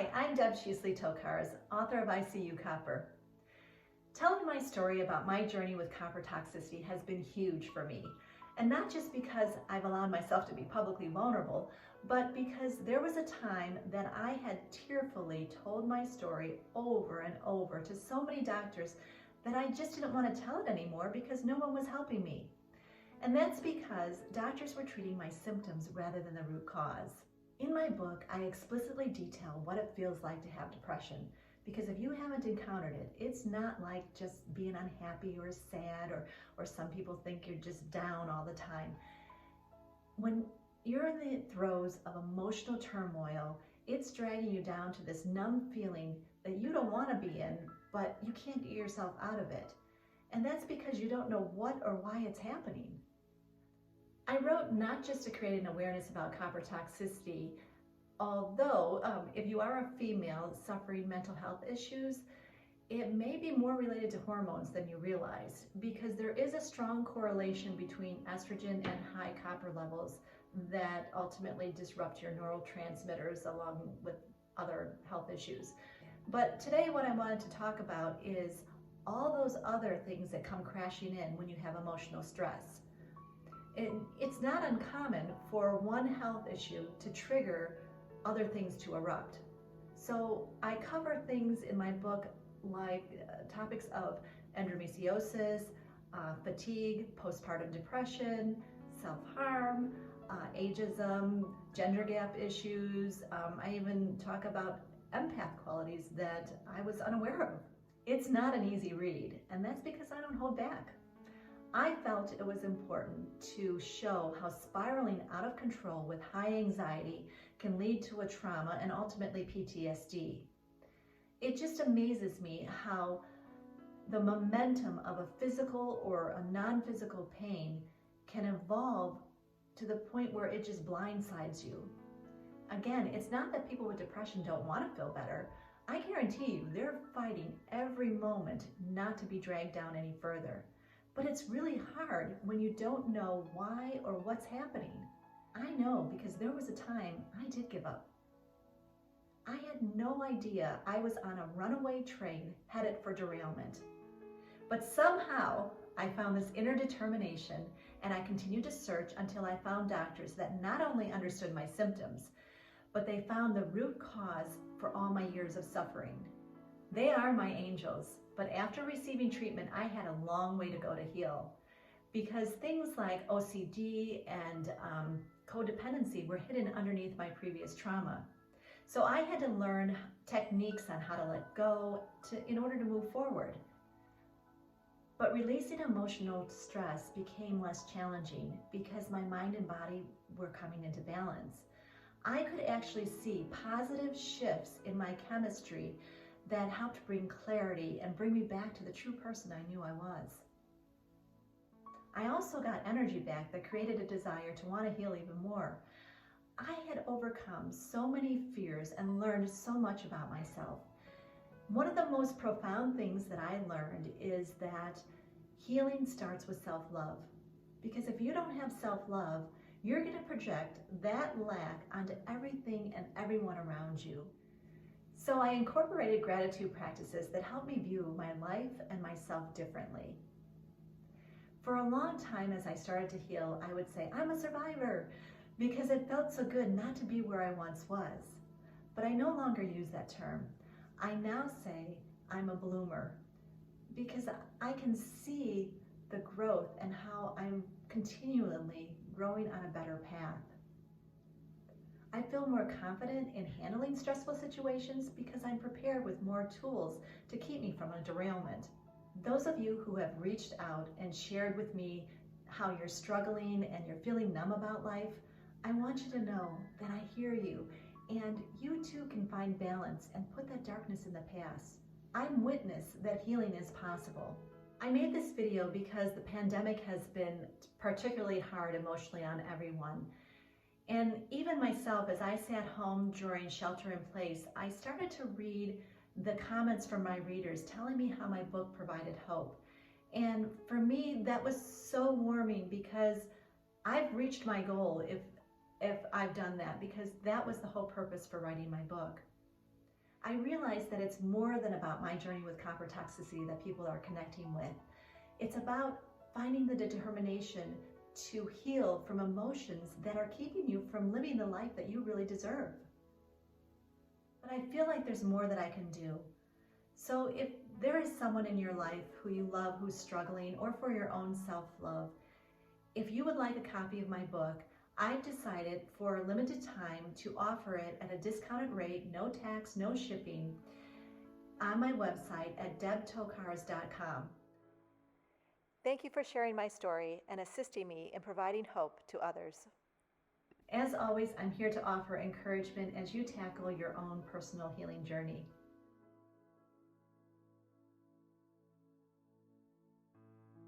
Hi, I'm Deb Sheasley-Tokars, author of ICU Copper. Telling my story about my journey with copper toxicity has been huge for me, and not just because I've allowed myself to be publicly vulnerable, but because there was a time that I had tearfully told my story over and over to so many doctors that I just didn't want to tell it anymore because no one was helping me. And that's because doctors were treating my symptoms rather than the root cause. In my book, I explicitly detail what it feels like to have depression, because if you haven't encountered it, it's not like just being unhappy or sad or some people think you're just down all the time. When you're in the throes of emotional turmoil, it's dragging you down to this numb feeling that you don't want to be in, but you can't get yourself out of it. And that's because you don't know what or why it's happening. I wrote not just to create an awareness about copper toxicity, although if you are a female suffering mental health issues, it may be more related to hormones than you realize, because there is a strong correlation between estrogen and high copper levels that ultimately disrupt your neurotransmitters along with other health issues. But today what I wanted to talk about is all those other things that come crashing in when you have emotional stress. It's not uncommon for one health issue to trigger other things to erupt. So I cover things in my book like topics of endometriosis, fatigue, postpartum depression, self-harm, ageism, gender gap issues. I even talk about empath qualities that I was unaware of. It's not an easy read, and that's because I don't hold back. I felt it was important to show how spiraling out of control with high anxiety can lead to a trauma and ultimately PTSD. It just amazes me how the momentum of a physical or a non-physical pain can evolve to the point where it just blindsides you. Again, it's not that people with depression don't want to feel better. I guarantee you they're fighting every moment not to be dragged down any further. But it's really hard when you don't know why or what's happening. I know because there was a time I did give up. I had no idea I was on a runaway train headed for derailment. But somehow I found this inner determination, and I continued to search until I found doctors that not only understood my symptoms, but they found the root cause for all my years of suffering. They are my angels. But after receiving treatment, I had a long way to go to heal, because things like OCD and codependency were hidden underneath my previous trauma. So I had to learn techniques on how to let go in order to move forward. But releasing emotional stress became less challenging because my mind and body were coming into balance. I could actually see positive shifts in my chemistry that helped bring clarity and bring me back to the true person I knew I was. I also got energy back that created a desire to want to heal even more. I had overcome so many fears and learned so much about myself. One of the most profound things that I learned is that healing starts with self-love. Because if you don't have self-love, you're going to project that lack onto everything and everyone around you. So I incorporated gratitude practices that help me view my life and myself differently. For a long time, as I started to heal, I would say, I'm a survivor, because it felt so good not to be where I once was. But I no longer use that term. I now say I'm a bloomer, because I can see the growth and how I'm continually growing on a better path. I feel more confident in handling stressful situations because I'm prepared with more tools to keep me from a derailment. Those of you who have reached out and shared with me how you're struggling and you're feeling numb about life, I want you to know that I hear you, and you too can find balance and put that darkness in the past. I'm witness that healing is possible. I made this video because the pandemic has been particularly hard emotionally on everyone. And even myself, as I sat home during shelter in place, I started to read the comments from my readers telling me how my book provided hope. And for me, that was so warming, because I've reached my goal if I've done that, because that was the whole purpose for writing my book. I realized that it's more than about my journey with copper toxicity that people are connecting with. It's about finding the determination to heal from emotions that are keeping you from living the life that you really deserve. But I feel like there's more that I can do. So if there is someone in your life who you love who's struggling, or for your own self-love, if you would like a copy of my book, I've decided for a limited time to offer it at a discounted rate, no tax, no shipping, on my website at debtokars.com. Thank you for sharing my story and assisting me in providing hope to others. As always, I'm here to offer encouragement as you tackle your own personal healing journey.